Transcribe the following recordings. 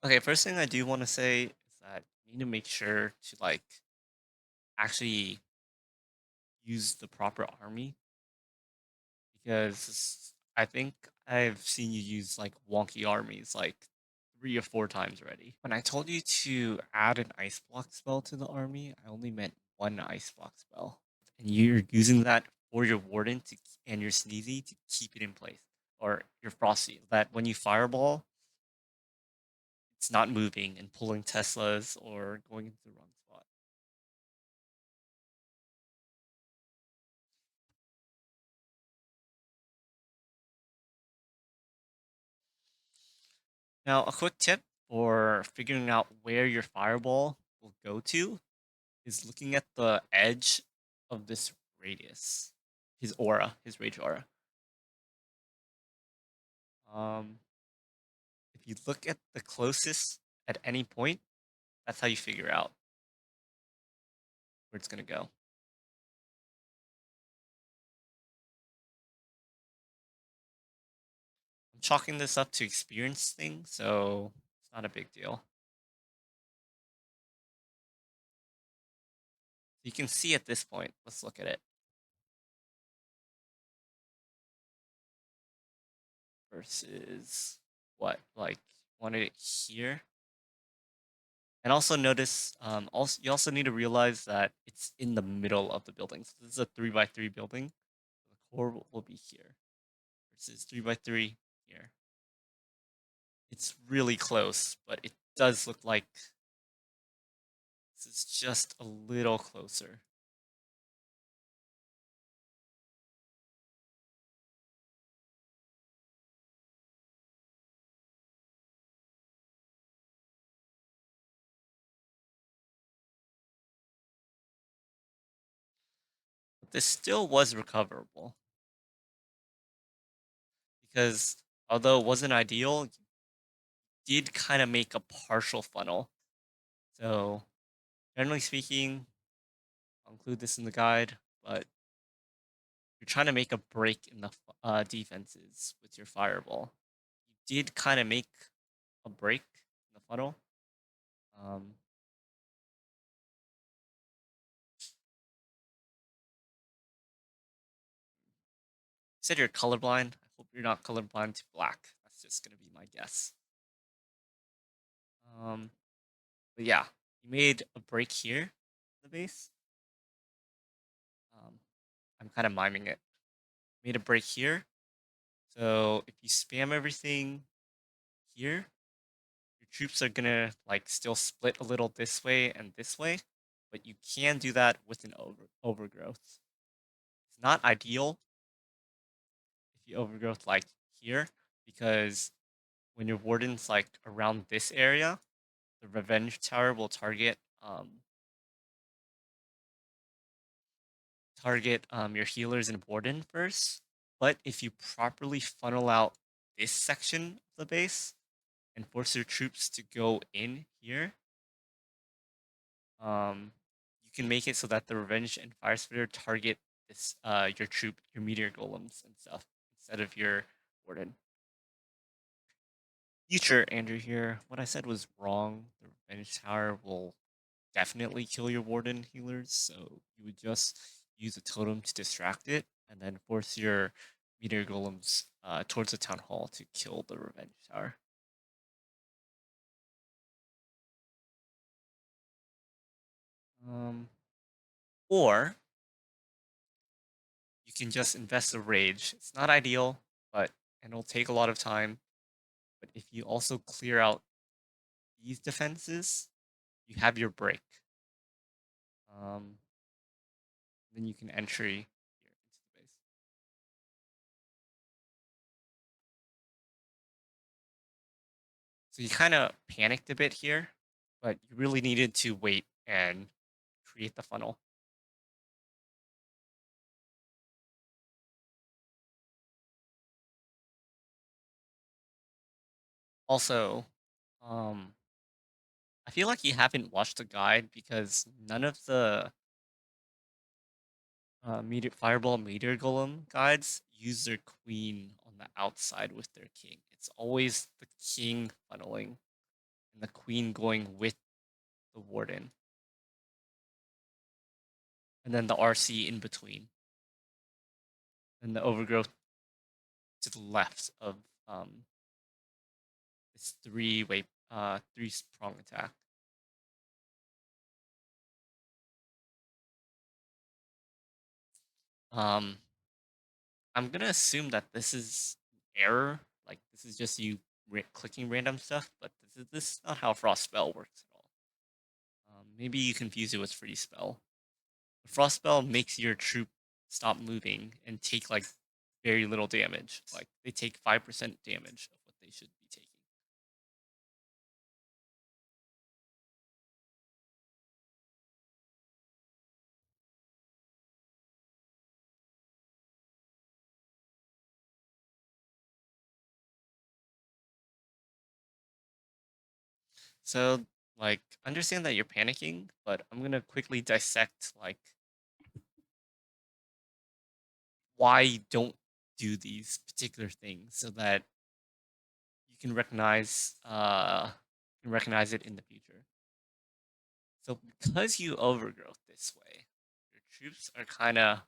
Okay, first thing I do want to say is that you need to make sure to actually use the proper army because I think I've seen you use wonky armies like 3 or 4 times already. When I told you to add an ice block spell to the army, I only meant one ice block spell. And you're using that for your warden and your sneezy to keep it in place. Or your frosty. That when you fireball, it's not moving and pulling Teslas or going into the wrong spot. Now, a quick tip for figuring out where your fireball will go to is looking at the edge of this radius, his aura, his rage aura. Um, if you look at the closest at any point, that's how you figure out where it's gonna go. I'm chalking this up to experience thing, so it's not a big deal. You can see at this point. Let's look at it versus what wanted it here. And also notice, you also need to realize that it's in the middle of the building. So this is a 3 by 3 building. The core will be here versus 3 by 3 here. It's really close, but it does look like this is just a little closer. But this still was recoverable because although it wasn't ideal, you did kind of make a partial funnel. So generally speaking, I'll include this in the guide, but you're trying to make a break in the defenses with your fireball. You did kind of make a break in the funnel. Um, you said you're colorblind. I hope you're not colorblind to black. That's just gonna be my guess. Um, but yeah, you made a break here, in the base. Um, I'm kind of miming it. Made a break here. So if you spam everything here, your troops are gonna still split a little this way and this way, but you can do that with an overgrowth. It's not ideal if you overgrowth here because when your warden's around this area, the revenge tower will target your healers and warden first. But if you properly funnel out this section of the base and force your troops to go in here, um, you can make it so that the revenge and fire spitter target your meteor golems and stuff instead of your warden. Future Andrew here. What I said was wrong. The revenge tower will definitely kill your warden healers, so you would just use a totem to distract it, and then force your meteor golems towards the town hall to kill the revenge tower. Um, or you can just invest the rage. It's not ideal, but and it'll take a lot of time. But if you also clear out these defenses, you have your break. Um, then you can entry here into the base. So you kind of panicked a bit here, but you really needed to wait and create the funnel. Also, um, I feel like you haven't watched the guide because none of the fireball meteor golem guides use their queen on the outside with their king. It's always the king funneling. and the queen going with the warden, and then the RC in between, and the overgrowth to the left of this three prong attack. Um, I'm gonna assume that this is error. Like this is just you clicking random stuff, but this is not how Frost Spell works at all. Maybe you confuse it with Freeze Spell. The Frost Spell makes your troop stop moving and take like very little damage. Like they take 5% damage of what they should be taking. So like understand that you're panicking, but I'm gonna quickly dissect like why you don't do these particular things so that you can recognize it in the future. So because you overgrowth this way, your troops are kind of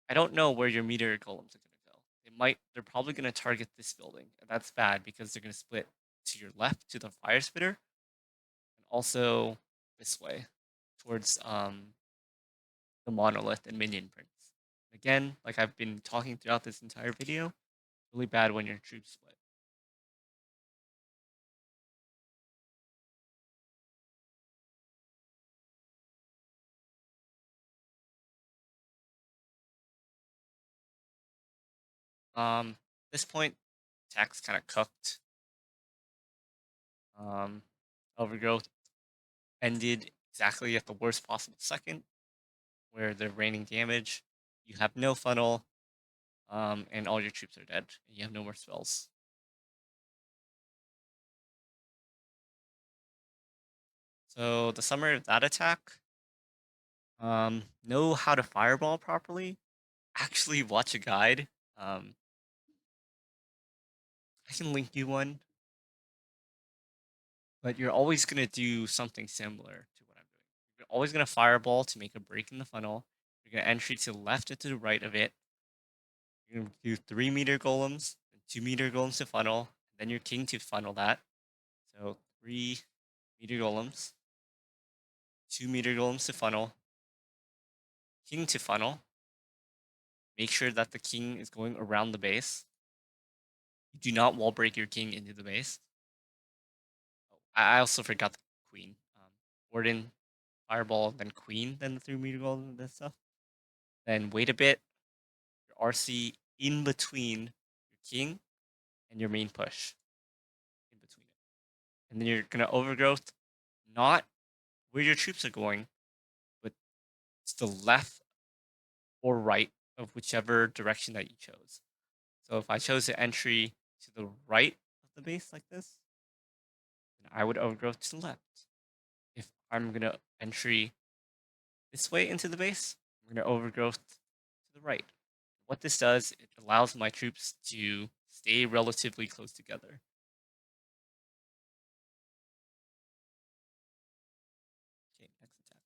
I don't know where your meteor golems are gonna go. They're probably gonna target this building, and that's bad because they're gonna split to your left to the fire spitter and also this way towards the monolith and minion prince. Again, like I've been talking throughout this entire video, really bad when your troops split. This point, attack's kind of cooked. Um, Overgrowth ended exactly at the worst possible second, where they're raining damage. You have no funnel, and all your troops are dead. And you have no more spells. So the summary of that attack, know how to fireball properly. Actually, watch a guide. Um, I can link you one, but you're always gonna do something similar to what I'm doing. You're always gonna fireball to make a break in the funnel. You're gonna entry to the left and to the right of it. You're gonna do 3 meter golems, and 2 meter golems to funnel, and then your king to funnel that. So 3 meter golems, 2 meter golems to funnel, king to funnel. Make sure that the king is going around the base. You do not wall break your king into the base. Oh, I also forgot the queen. Warden, fireball, then queen, then the 3 meter golem, and stuff. Then wait a bit. Your RC in between your king and your main push. In between it. And then you're gonna overgrowth not where your troops are going, but to the left or right of whichever direction that you chose. So if I chose the entry to the right of the base like this, then I would overgrowth to the left. If I'm gonna entry this way into the base, I'm gonna overgrowth to the right. What this does, it allows my troops to stay relatively close together. Okay, next attack.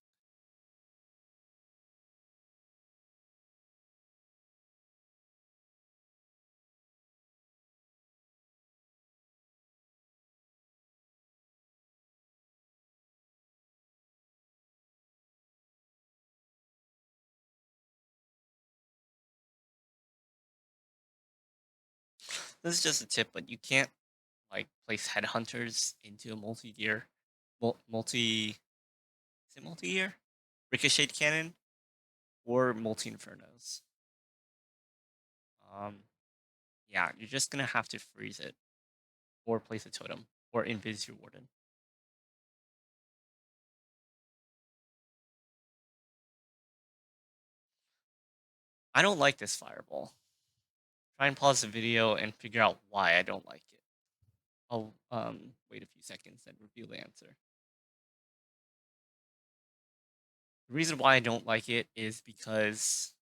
This is just a tip, but you can't like place headhunters into a multi-gear, multi, is it multi-gear? Ricochet cannon or multi-infernos. Um, yeah, you're just gonna have to freeze it or place a totem or invis your warden. I don't like this fireball. Try and pause the video and figure out why I don't like it. I'll wait a few seconds and reveal the answer. The reason why I don't like it is because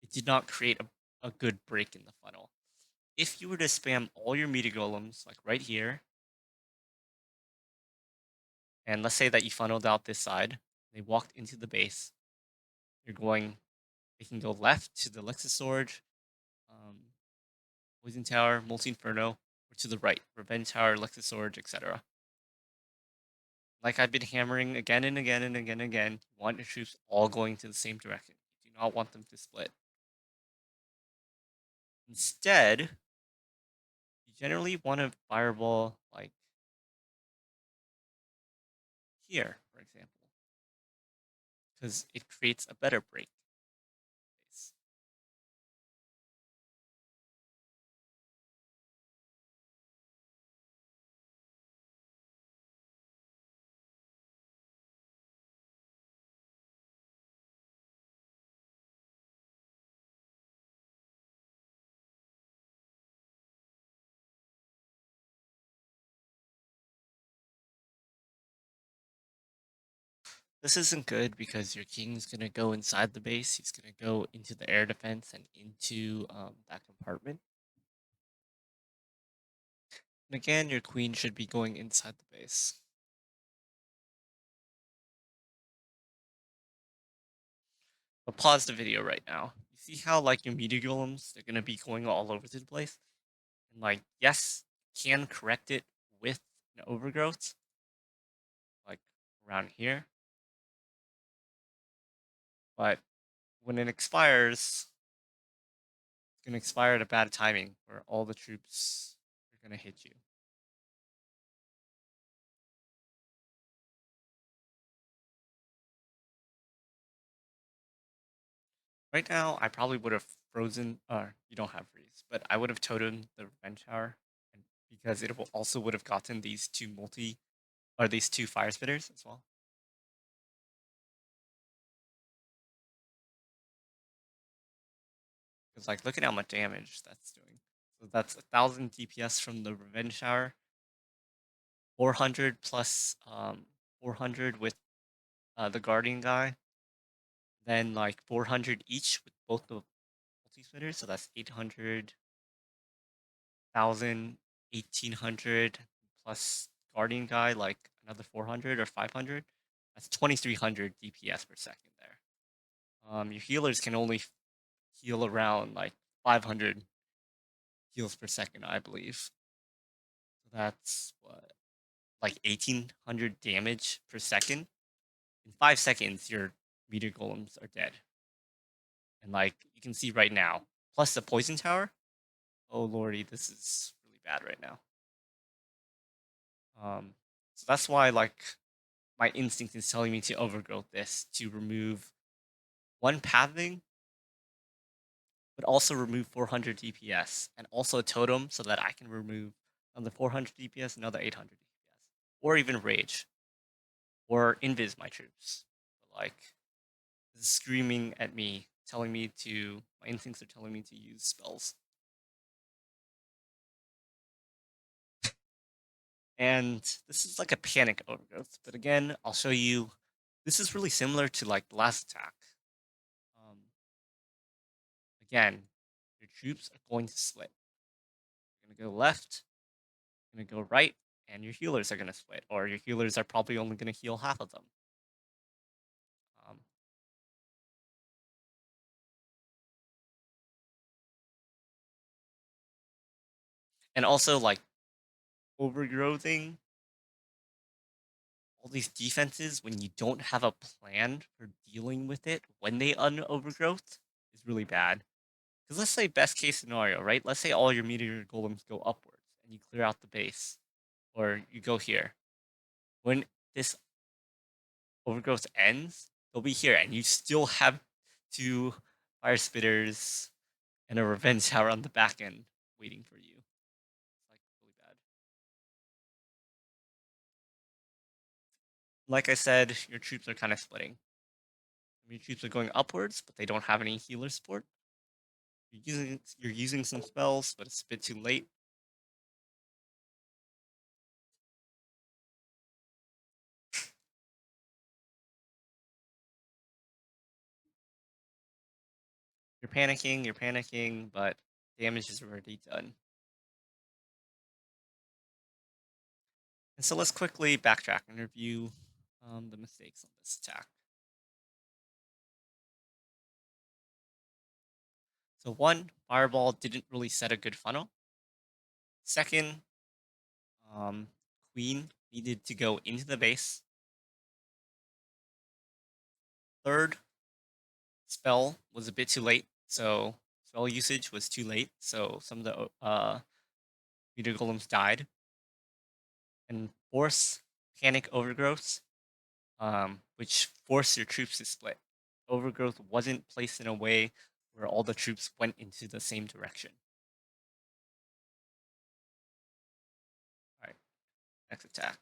it did not create a good break in the funnel. If you were to spam all your meter golems, like right here, And let's say that you funneled out this side. They walked into the base. You're going. They can go left to the Lexus Sword, um, Poison Tower, Multi Inferno, or to the right, Revenge Tower, Lexus Sword, etc. Like I've been hammering again and again and again and again, you want your troops all going to the same direction. You do not want them to split. Instead, you generally want to fireball like here, for example, because it creates a better break space. This isn't good because your king's gonna go inside the base. He's gonna go into the air defense and into that compartment. And again, your queen should be going inside the base. But pause the video right now. You see how like your meteor golems, they're gonna be going all over the place? And like, yes, can correct it with an overgrowth, like around here. But when it expires, it's gonna expire at a bad timing where all the troops are gonna hit you. Right now, I probably would have frozen, or you don't have freeze, but I would have totemed the revenge tower, and because it will also would have gotten these two or these two fire spitters as well. Because like, look at how much damage that's doing. So that's 1,000 DPS from the revenge tower, 400 plus 400 with the guardian guy, then like 400 each with both the multi spitters. So that's 800, 1,000, 1,800 plus guardian guy, like another 400 or 500. That's 2,300 DPS per second there. Your healers can only heal around like 500 heals per second, I believe. So that's what, like 1,800 damage per second. In 5 seconds, your meteor golems are dead. And like you can see right now, plus the poison tower. Oh lordy, this is really bad right now. Um, so that's why like my instinct is telling me to overgrowth this to remove one pathing, but also remove 400 DPS and also a totem so that I can remove another 400 DPS, another 800 DPS, or even rage or invis my troops. But, like this is screaming at me, telling me to. My instincts are telling me to use spells. And this is like a panic overgrowth. But again, I'll show you. This is really similar to like the last attack. Um, Again, your troops are going to split. You're going to go left, you're going to go right, and your healers are going to split. Or your healers are probably only going to heal half of them. Um, and also, like, overgrowthing all these defenses when you don't have a plan for dealing with it when they overgrowth is really bad. Because let's say best case scenario, right? Let's say all your meteor golems go upwards and you clear out the base, or you go here. When this overgrowth ends, they'll be here, and you still have two fire spitters and a revenge tower on the back end waiting for you. It's like really bad. Like I said, your troops are kind of splitting. Your troops are going upwards, but they don't have any healer support. You're using some spells, but it's a bit too late. You're panicking, but damage is already done. And so let's quickly backtrack and review the mistakes on this attack. So one, Fireball didn't really set a good funnel. Second, um, Queen needed to go into the base. Third, Spell was a bit too late, so spell usage was too late, so some of the Meteor Golems died. And fourth, Panic Overgrowths, which forced your troops to split. Overgrowth wasn't placed in a way where all the troops went into the same direction. All right, next attack.